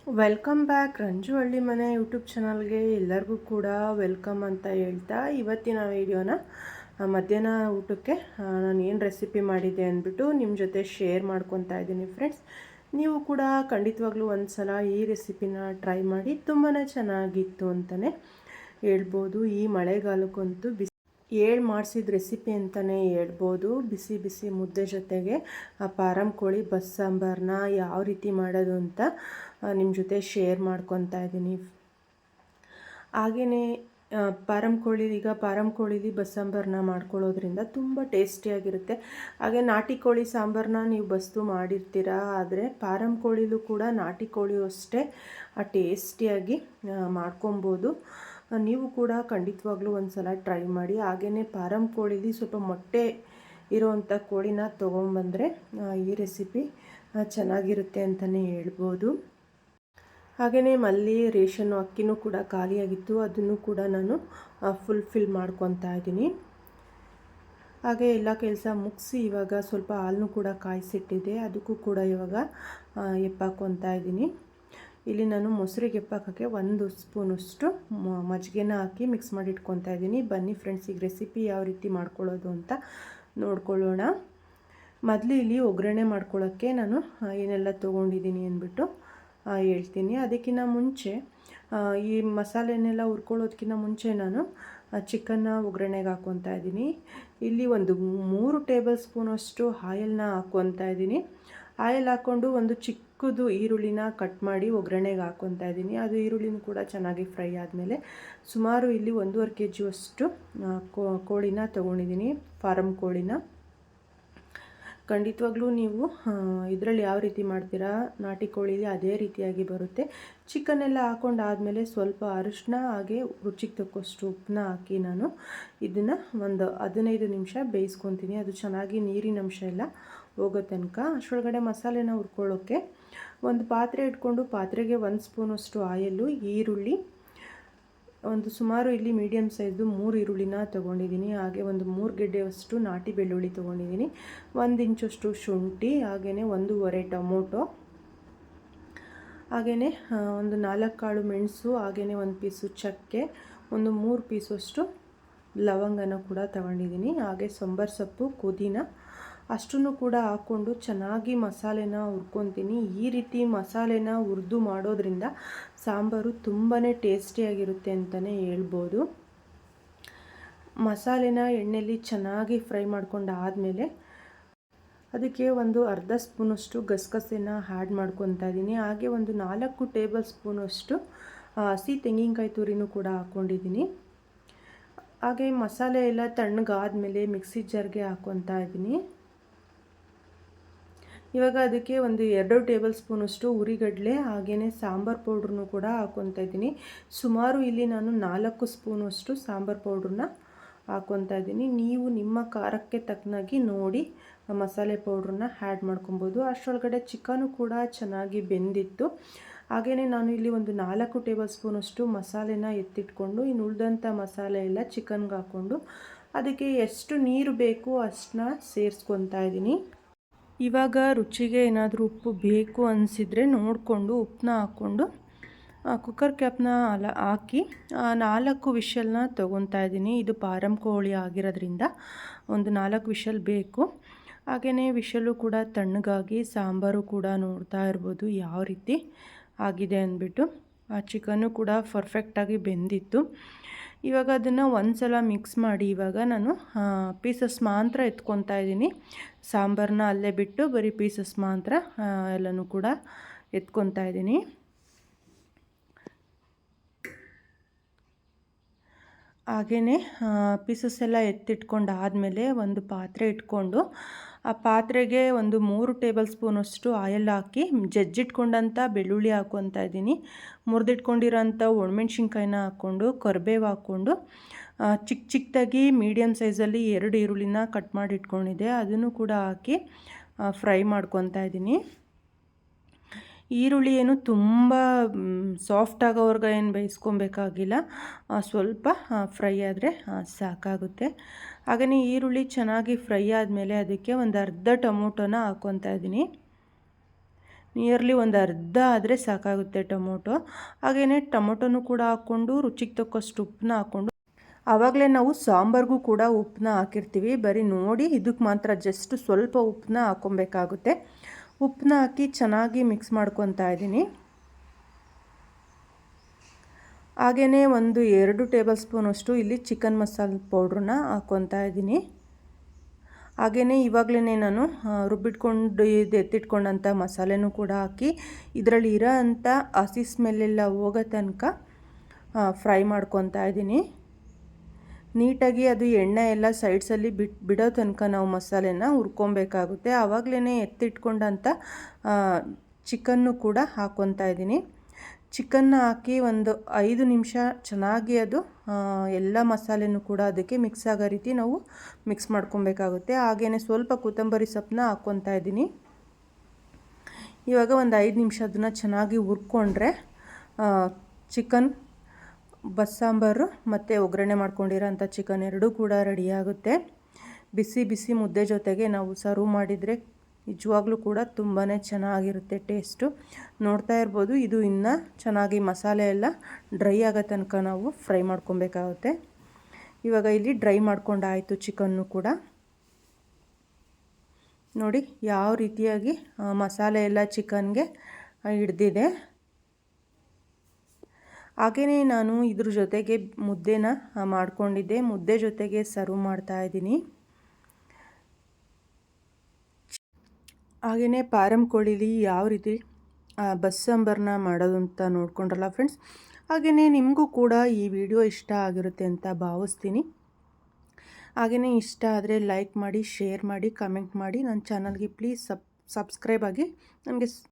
Welcome back Ranju ಹಳ್ಳಿ ಮನೆ YouTube ಚಾನಲ್ಗೆ ಎಲ್ಲರಿಗೂ ಕೂಡ ವೆಲ್ಕಮ್ ಅಂತ ಹೇಳ್ತಾ ಇವತ್ತಿನ ವೀಡಿಯೋನ ಮಧ್ಯಾಹ್ನ ಊಟಕ್ಕೆ ನಾನು ಏನು ರೆಸಿಪಿ ಮಾಡಿದ್ದೆ ಅಂದ್ಬಿಟ್ಟು ನಿಮ್ಮ ಜೊತೆ ಶೇರ್ ಮಾಡ್ಕೊತಾ ಇದ್ದೀನಿ ಫ್ರೆಂಡ್ಸ್. ನೀವು ಕೂಡ ಖಂಡಿತವಾಗ್ಲೂ ಒಂದು ಸಲ ಈ ರೆಸಿಪಿನ ಟ್ರೈ ಮಾಡಿ, ತುಂಬಾ ಚೆನ್ನಾಗಿತ್ತು ಅಂತಲೇ ಹೇಳ್ಬೋದು. ಈ ಮಳೆಗಾಲಕ್ಕಂತೂ ಏಳು ಮಾಡಿಸಿದ ರೆಸಿಪಿ ಅಂತಲೇ ಹೇಳ್ಬೋದು. ಬಿಸಿ ಬಿಸಿ ಮುದ್ದೆ ಜೊತೆಗೆ ಪಾರಂ ಕೋಳಿ ಬಸ್ಸಾಂಬಾರನ್ನ ಯಾವ ರೀತಿ ಮಾಡೋದು ಅಂತ ನಿಮ್ಮ ಜೊತೆ ಶೇರ್ ಮಾಡ್ಕೊತಾ ಇದ್ದೀನಿ. ಹಾಗೆಯೇ ಪಾರಂ ಕೋಳಿಲಿ ಬಸ್ಸಾಂಬಾರನ್ನ ಮಾಡ್ಕೊಳ್ಳೋದ್ರಿಂದ ತುಂಬ ಟೇಸ್ಟಿಯಾಗಿರುತ್ತೆ. ಹಾಗೆ ನಾಟಿ ಕೋಳಿ ಸಾಂಬಾರನ್ನ ನೀವು ಬಸ್ತು ಮಾಡಿರ್ತೀರ, ಆದರೆ ಪಾರಂ ಕೋಳಿಲೂ ಕೂಡ ನಾಟಿ ಕೋಳಿಯೂ ಅಷ್ಟೇ ಟೇಸ್ಟಿಯಾಗಿ ಮಾಡ್ಕೊಬೋದು. ನೀವು ಕೂಡ ಖಂಡಿತವಾಗ್ಲೂ ಒಂದು ಸಲ ಟ್ರೈ ಮಾಡಿ. ಹಾಗೆಯೇ ಪಾರಂ ಕೋಳಿಲಿ ಸ್ವಲ್ಪ ಮೊಟ್ಟೆ ಇರೋವಂಥ ಕೋಳಿನ ತೊಗೊಂಬಂದರೆ ಈ ರೆಸಿಪಿ ಚೆನ್ನಾಗಿರುತ್ತೆ ಅಂತಲೇ ಹೇಳ್ಬೋದು. ಹಾಗೆಯೇ ಮಲ್ಲಿ ರೇಷನ್ನು ಅಕ್ಕಿನೂ ಕೂಡ ಖಾಲಿಯಾಗಿತ್ತು, ಅದನ್ನು ಕೂಡ ನಾನು ಫುಲ್ಫಿಲ್ ಮಾಡ್ಕೊತಾ ಇದ್ದೀನಿ. ಹಾಗೆ ಎಲ್ಲ ಕೆಲಸ ಮುಗಿಸಿ ಇವಾಗ ಸ್ವಲ್ಪ ಹಾಲನ್ನು ಕೂಡ ಕಾಯಿಸಿಟ್ಟಿದ್ದೆ, ಅದಕ್ಕೂ ಕೂಡ ಇವಾಗ ಎಪ್ಪಾಕೊತಾ ಇದ್ದೀನಿ. ಇಲ್ಲಿ ನಾನು ಮೊಸರಿಗೆ ಎಪ್ಪಾಕೋಕ್ಕೆ 1 ಸ್ಪೂನಷ್ಟು ಮಜ್ಜಿಗೆನ ಹಾಕಿ ಮಿಕ್ಸ್ ಮಾಡಿ ಇಟ್ಕೊತಾ ಇದ್ದೀನಿ. ಬನ್ನಿ ಫ್ರೆಂಡ್ಸ್, ಈಗ ರೆಸಿಪಿ ಯಾವ ರೀತಿ ಮಾಡ್ಕೊಳ್ಳೋದು ಅಂತ ನೋಡ್ಕೊಳ್ಳೋಣ. ಮೊದಲು ಇಲ್ಲಿ ಒಗ್ಗರಣೆ ಮಾಡ್ಕೊಳ್ಳೋಕ್ಕೆ ನಾನು ಏನೆಲ್ಲ ತೊಗೊಂಡಿದ್ದೀನಿ ಅಂದ್ಬಿಟ್ಟು ಹೇಳ್ತೀನಿ. ಅದಕ್ಕಿಂತ ಮುಂಚೆ ಈ ಮಸಾಲೆನೆಲ್ಲ ಹುರ್ಕೊಳ್ಳೋದಕ್ಕಿಂತ ಮುಂಚೆ ನಾನು ಚಿಕನ್ನ ಒಗ್ಗರಣೆಗೆ ಹಾಕ್ಕೊತಾ ಇದ್ದೀನಿ. ಇಲ್ಲಿ ಒಂದು 3 ಟೇಬಲ್ ಸ್ಪೂನಷ್ಟು ಆಯಿಲ್ನ ಹಾಕ್ಕೊತಾ ಇದ್ದೀನಿ. ಆಯಿಲ್ ಹಾಕ್ಕೊಂಡು ಒಂದು ಚಿಕ್ಕದು ಈರುಳ್ಳಿನ ಕಟ್ ಮಾಡಿ ಒಗ್ಗರಣೆಗೆ ಹಾಕ್ಕೊತಾ ಇದ್ದೀನಿ. ಅದು ಈರುಳ್ಳಿನೂ ಕೂಡ ಚೆನ್ನಾಗಿ ಫ್ರೈ ಆದಮೇಲೆ ಸುಮಾರು ಇಲ್ಲಿ 1.5 kg ಅಷ್ಟು ಕೋಳಿನ ತೊಗೊಂಡಿದ್ದೀನಿ, ಫಾರಂ ಕೋಳಿನ. ಖಂಡಿತವಾಗ್ಲೂ ನೀವು ಇದರಲ್ಲಿ ಯಾವ ರೀತಿ ಮಾಡ್ತೀರಾ ನಾಟಿ ಕೋಳಿಲಿ ಅದೇ ರೀತಿಯಾಗಿ ಬರುತ್ತೆ. ಚಿಕನ್ನೆಲ್ಲ ಹಾಕ್ಕೊಂಡಾದಮೇಲೆ ಸ್ವಲ್ಪ ಅರಿಶಿನ ಹಾಗೆ ರುಚಿಗೆ ತಕ್ಕಷ್ಟು ಉಪ್ಪನ್ನ ಹಾಕಿ ನಾನು ಇದನ್ನು ಒಂದು 15 ನಿಮಿಷ ಬೇಯಿಸ್ಕೊತೀನಿ. ಅದು ಚೆನ್ನಾಗಿ ನೀರಿನ ಅಂಶ ಎಲ್ಲ ಹೋಗೋ ತನಕ. ಅಷ್ಟರೊಳಗಡೆ ಮಸಾಲೆನ ಹುರ್ಕೊಳ್ಳೋಕ್ಕೆ ಒಂದು ಪಾತ್ರೆ ಇಟ್ಕೊಂಡು ಪಾತ್ರೆಗೆ 1 ಸ್ಪೂನಷ್ಟು ಆಯಿಲು, ಈರುಳ್ಳಿ ಒಂದು ಸುಮಾರು ಇಲ್ಲಿ ಮೀಡಿಯಮ್ ಸೈಜು 3 ಈರುಳ್ಳಿನ ತೊಗೊಂಡಿದ್ದೀನಿ. ಹಾಗೆ ಒಂದು 3 ಗೆಡ್ಡೆಯಷ್ಟು ನಾಟಿ ಬೆಳ್ಳುಳ್ಳಿ ತೊಗೊಂಡಿದ್ದೀನಿ, 1 ಇಂಚಷ್ಟು ಶುಂಠಿ, ಹಾಗೆಯೇ 1.5 ಟೊಮೊಟೊ, ಹಾಗೆಯೇ ಒಂದು 4 ಕಾಳು ಮೆಣಸು, ಹಾಗೆಯೇ 1 ಪೀಸು ಚಕ್ಕೆ, ಒಂದು 3 ಪೀಸಷ್ಟು ಲವಂಗನ ಕೂಡ ತಗೊಂಡಿದ್ದೀನಿ. ಹಾಗೆ ಸಾಂಬಾರು ಸೊಪ್ಪು, ಪುದೀನ ಅಷ್ಟನ್ನು ಕೂಡ ಹಾಕ್ಕೊಂಡು ಚೆನ್ನಾಗಿ ಮಸಾಲೆನ ಹುರ್ಕೊತೀನಿ. ಈ ರೀತಿ ಮಸಾಲೆನ ಹುರಿದು ಮಾಡೋದ್ರಿಂದ ಸಾಂಬಾರು ತುಂಬಾ ಟೇಸ್ಟಿಯಾಗಿರುತ್ತೆ ಅಂತಲೇ ಹೇಳ್ಬೋದು. ಮಸಾಲೆನ ಎಣ್ಣೆಯಲ್ಲಿ ಚೆನ್ನಾಗಿ ಫ್ರೈ ಮಾಡ್ಕೊಂಡು ಆದಮೇಲೆ ಅದಕ್ಕೆ ಒಂದು ಅರ್ಧ ಸ್ಪೂನಷ್ಟು ಗಸಗಸೆನ ಆ್ಯಡ್ ಮಾಡ್ಕೊತಾ ಇದ್ದೀನಿ. ಹಾಗೆ ಒಂದು 4 ಟೇಬಲ್ ಸ್ಪೂನಷ್ಟು ಹಸಿ ತೆಂಗಿನಕಾಯಿ ತುರಿನೂ ಕೂಡ ಹಾಕ್ಕೊಂಡಿದ್ದೀನಿ. ಹಾಗೆ ಮಸಾಲೆ ಎಲ್ಲ ತಣ್ಣಗಾದ್ಮೇಲೆ ಮಿಕ್ಸಿ ಜಾರ್ಗೆ ಹಾಕ್ಕೊತಾ ಇದ್ದೀನಿ. ಇವಾಗ ಅದಕ್ಕೆ ಒಂದು 2 ಟೇಬಲ್ ಸ್ಪೂನಷ್ಟು ಉರಿಗಡಲೆ ಹಾಗೆಯೇ ಸಾಂಬಾರು ಪೌಡ್ರನ್ನೂ ಕೂಡ ಹಾಕ್ಕೊತಾ ಇದ್ದೀನಿ. ಸುಮಾರು ಇಲ್ಲಿ ನಾನು 4 ಸ್ಪೂನಷ್ಟು ಸಾಂಬಾರು ಪೌಡ್ರನ್ನ ಹಾಕ್ಕೊತಾ ಇದ್ದೀನಿ. ನೀವು ನಿಮ್ಮ ಖಾರಕ್ಕೆ ತಕ್ಕನಾಗಿ ನೋಡಿ ಮಸಾಲೆ ಪೌಡ್ರನ್ನ ಆ್ಯಡ್ ಮಾಡ್ಕೊಬೋದು. ಅಷ್ಟರೊಳಗಡೆ ಚಿಕನು ಕೂಡ ಚೆನ್ನಾಗಿ ಬೆಂದಿತ್ತು. ಹಾಗೆಯೇ ನಾನು ಇಲ್ಲಿ ಒಂದು 4 ಟೇಬಲ್ ಸ್ಪೂನಷ್ಟು ಮಸಾಲೆನ ಎತ್ತಿಟ್ಕೊಂಡು ಇನ್ನು ಉಳಿದಂಥ ಮಸಾಲೆ ಎಲ್ಲ ಚಿಕನ್ಗೆ ಹಾಕ್ಕೊಂಡು ಅದಕ್ಕೆ ಎಷ್ಟು ನೀರು ಬೇಕು ಅಷ್ಟನ್ನ ಸೇರಿಸ್ಕೊತಾ ಇದ್ದೀನಿ. ಇವಾಗ ರುಚಿಗೆ ಏನಾದರೂ ಉಪ್ಪು ಬೇಕು ಅನಿಸಿದರೆ ನೋಡಿಕೊಂಡು ಉಪ್ಪನ್ನ ಹಾಕ್ಕೊಂಡು ಕುಕ್ಕರ್ ಕ್ಯಾಪ್ನ ಹಾಕಿ 4 ವಿಷಲ್ನ ತೊಗೊತಾ ಇದ್ದೀನಿ. ಇದು ಪಾರಂ ಕೋಳಿ ಆಗಿರೋದ್ರಿಂದ ಒಂದು 4 ವಿಷಲ್ ಬೇಕು. ಹಾಗೆಯೇ ವಿಷಲು ಕೂಡ ತಣ್ಣಗಾಗಿ ಸಾಂಬಾರು ಕೂಡ ನೋಡ್ತಾ ಇರ್ಬೋದು ಯಾವ ರೀತಿ ಆಗಿದೆ ಅಂದ್ಬಿಟ್ಟು. ಆ ಚಿಕನ್ನು ಕೂಡ ಪರ್ಫೆಕ್ಟಾಗಿ ಬೆಂದಿತ್ತು. ಇವಾಗ ಅದನ್ನು ಒಂದು ಸಲ ಮಿಕ್ಸ್ ಮಾಡಿ ಇವಾಗ ನಾನು ಪೀಸಸ್ ಮಾತ್ರ ಎತ್ಕೊತಾ ಇದ್ದೀನಿ. ಸಾಂಬಾರನ್ನ ಅಲ್ಲೇ ಬಿಟ್ಟು ಬರೀ ಪೀಸಸ್ ಮಾತ್ರ ಎಲ್ಲನೂ ಕೂಡ ಎತ್ಕೊತಾ ಇದ್ದೀನಿ. ಹಾಗೆಯೇ ಪೀಸಸ್ ಎಲ್ಲ ಎತ್ತಿಟ್ಕೊಂಡು ಆದಮೇಲೆ ಒಂದು ಪಾತ್ರೆ ಇಟ್ಕೊಂಡು ಆ ಪಾತ್ರೆಗೆ ಒಂದು 3 ಟೇಬಲ್ ಸ್ಪೂನಷ್ಟು ಆಯಿಲ್ ಹಾಕಿ ಜಜ್ಜಿಟ್ಕೊಂಡಂಥ ಬೆಳ್ಳುಳ್ಳಿ ಹಾಕ್ಕೊತಾ ಇದ್ದೀನಿ. ಮುರಿದಿಟ್ಕೊಂಡಿರೋಂಥ ಒಣಮೆಣ್ಸಿನ್ಕಾಯಿನ ಹಾಕ್ಕೊಂಡು ಕರಿಬೇವು ಹಾಕ್ಕೊಂಡು ಚಿಕ್ಕದಾಗಿ ಮೀಡಿಯಮ್ ಸೈಜಲ್ಲಿ 2 ಈರುಳ್ಳಿನ ಕಟ್ ಮಾಡಿ ಇಟ್ಕೊಂಡಿದ್ದೆ, ಅದನ್ನು ಕೂಡ ಹಾಕಿ ಫ್ರೈ ಮಾಡ್ಕೊತಾ ಇದ್ದೀನಿ. ಈರುಳ್ಳಿ ಏನು ತುಂಬ ಸಾಫ್ಟ್ ಆಗೋವರೆಗೆ ಏನು ಬೇಯಿಸ್ಕೊಬೇಕಾಗಿಲ್ಲ, ಸ್ವಲ್ಪ ಫ್ರೈ ಆದರೆ ಸಾಕಾಗುತ್ತೆ. ಹಾಗೆಯೇ ಈರುಳ್ಳಿ ಚೆನ್ನಾಗಿ ಫ್ರೈ ಆದಮೇಲೆ ಅದಕ್ಕೆ ಒಂದು ಅರ್ಧ ಟೊಮೊಟೊನ ಹಾಕ್ಕೊತಾ ಇದ್ದೀನಿ. ನಿಯರ್ಲಿ ಒಂದು ಅರ್ಧ ಆದರೆ ಸಾಕಾಗುತ್ತೆ ಟೊಮೊಟೊ. ಹಾಗೆಯೇ ಟೊಮೊಟೊನೂ ಕೂಡ ಹಾಕ್ಕೊಂಡು ರುಚಿಗೆ ತಕ್ಕಷ್ಟು ಉಪ್ಪನ್ನ ಹಾಕ್ಕೊಂಡು, ಆವಾಗಲೇ ನಾವು ಸಾಂಬಾರಿಗೂ ಕೂಡ ಉಪ್ಪನ್ನ ಹಾಕಿರ್ತೀವಿ. ಬರೀ ನೋಡಿ ಇದಕ್ಕೆ ಮಾತ್ರ ಜಸ್ಟ್ ಸ್ವಲ್ಪ ಉಪ್ಪನ್ನ ಹಾಕ್ಕೊಬೇಕಾಗುತ್ತೆ. ಉಪ್ಪನ್ನ ಹಾಕಿ ಚೆನ್ನಾಗಿ ಮಿಕ್ಸ್ ಮಾಡ್ಕೊತಾ ಇದ್ದೀನಿ. ಹಾಗೆಯೇ ಒಂದು 2 ಟೇಬಲ್ ಸ್ಪೂನಷ್ಟು ಇಲ್ಲಿ ಚಿಕನ್ ಮಸಾಲೆ ಪೌಡ್ರನ್ನ ಹಾಕ್ಕೊತಾ ಇದ್ದೀನಿ. ಹಾಗೆಯೇ ಇವಾಗಲೇ ನಾನು ರುಬ್ಬಿಟ್ಕೊಂಡು ಎತ್ತಿಟ್ಕೊಂಡಂಥ ಮಸಾಲೆನೂ ಕೂಡ ಹಾಕಿ ಇದರಲ್ಲಿ ಇರೋ ಅಂಥ ಹಸಿ ಸ್ಮೆಲ್ಲೆಲ್ಲ ಹೋಗೋ ತನಕ ಫ್ರೈ ಮಾಡ್ಕೊತಾ ಇದ್ದೀನಿ. ನೀಟಾಗಿ ಅದು ಎಣ್ಣೆ ಎಲ್ಲ ಸೈಡ್ಸಲ್ಲಿ ಬಿಡೋ ತನಕ ನಾವು ಮಸಾಲೆನ ಹುರ್ಕೊಬೇಕಾಗುತ್ತೆ. ಆವಾಗಲೇ ಎತ್ತಿಟ್ಕೊಂಡಂಥ ಚಿಕನ್ನು ಕೂಡ ಹಾಕ್ಕೊತಾ ಇದ್ದೀನಿ. ಚಿಕನ್ನ ಹಾಕಿ ಒಂದು 5 ನಿಮಿಷ ಚೆನ್ನಾಗಿ ಅದು ಎಲ್ಲ ಮಸಾಲೆನೂ ಕೂಡ ಅದಕ್ಕೆ ಮಿಕ್ಸ್ ಆಗೋ ರೀತಿ ನಾವು ಮಿಕ್ಸ್ ಮಾಡ್ಕೊಬೇಕಾಗುತ್ತೆ. ಹಾಗೆಯೇ ಸ್ವಲ್ಪ ಕೊತ್ತಂಬರಿ ಸೊಪ್ಪನ್ನ ಹಾಕ್ಕೊತಾ ಇದ್ದೀನಿ. ಇವಾಗ ಒಂದು 5 ನಿಮಿಷ ಅದನ್ನು ಚೆನ್ನಾಗಿ ಹುರ್ಕೊಂಡ್ರೆ ಚಿಕನ್ ಬಸ್ಸಾಂಬಾರು ಮತ್ತು ಒಗ್ಗರಣೆ ಮಾಡ್ಕೊಂಡಿರೋಂಥ ಚಿಕನ್ ಎರಡೂ ಕೂಡ ರೆಡಿಯಾಗುತ್ತೆ. ಬಿಸಿ ಬಿಸಿ ಮುದ್ದೆ ಜೊತೆಗೆ ನಾವು ಸರ್ವ್ ಮಾಡಿದರೆ ನಿಜವಾಗ್ಲೂ ಕೂಡ ತುಂಬಾ ಚೆನ್ನಾಗಿರುತ್ತೆ ಟೇಸ್ಟು. ನೋಡ್ತಾ ಇರ್ಬೋದು, ಇದು ಇನ್ನೂ ಚೆನ್ನಾಗಿ ಮಸಾಲೆ ಎಲ್ಲ ಡ್ರೈ ಆಗೋ ತನಕ ನಾವು ಫ್ರೈ ಮಾಡ್ಕೊಬೇಕಾಗುತ್ತೆ. ಇವಾಗ ಇಲ್ಲಿ ಡ್ರೈ ಮಾಡ್ಕೊಂಡಾಯಿತು ಚಿಕನ್ನು ಕೂಡ. ನೋಡಿ ಯಾವ ರೀತಿಯಾಗಿ ಮಸಾಲೆ ಎಲ್ಲ ಚಿಕನ್ಗೆ ಹಿಡ್ದಿದೆ. ಹಾಗೆಯೇ ನಾನು ಇದ್ರ ಜೊತೆಗೆ ಮುದ್ದೆನ ಮಾಡ್ಕೊಂಡಿದ್ದೆ. ಮುದ್ದೆ ಜೊತೆಗೆ ಸರ್ವ್ ಮಾಡ್ತಾಯಿದ್ದೀನಿ. ಹಾಗೆಯೇ ಪಾರಂ ಕೋಳಿಲಿ ಯಾವ ರೀತಿ ಬಸ್ಸಾಂಬಾರನ್ನ ಮಾಡೋದು ಅಂತ ನೋಡ್ಕೊಂಡ್ರಲ್ಲ ಫ್ರೆಂಡ್ಸ್. ಹಾಗೆಯೇ ನಿಮಗೂ ಕೂಡ ಈ ವಿಡಿಯೋ ಇಷ್ಟ ಆಗಿರುತ್ತೆ ಅಂತ ಭಾವಿಸ್ತೀನಿ. ಹಾಗೆಯೇ ಇಷ್ಟ ಆದರೆ ಲೈಕ್ ಮಾಡಿ, ಶೇರ್ ಮಾಡಿ, ಕಮೆಂಟ್ ಮಾಡಿ. ನನ್ನ ಚಾನಲ್ಗೆ ಪ್ಲೀಸ್ ಸಬ್ಸ್ಕ್ರೈಬ್ ಆಗಿ. ನನಗೆ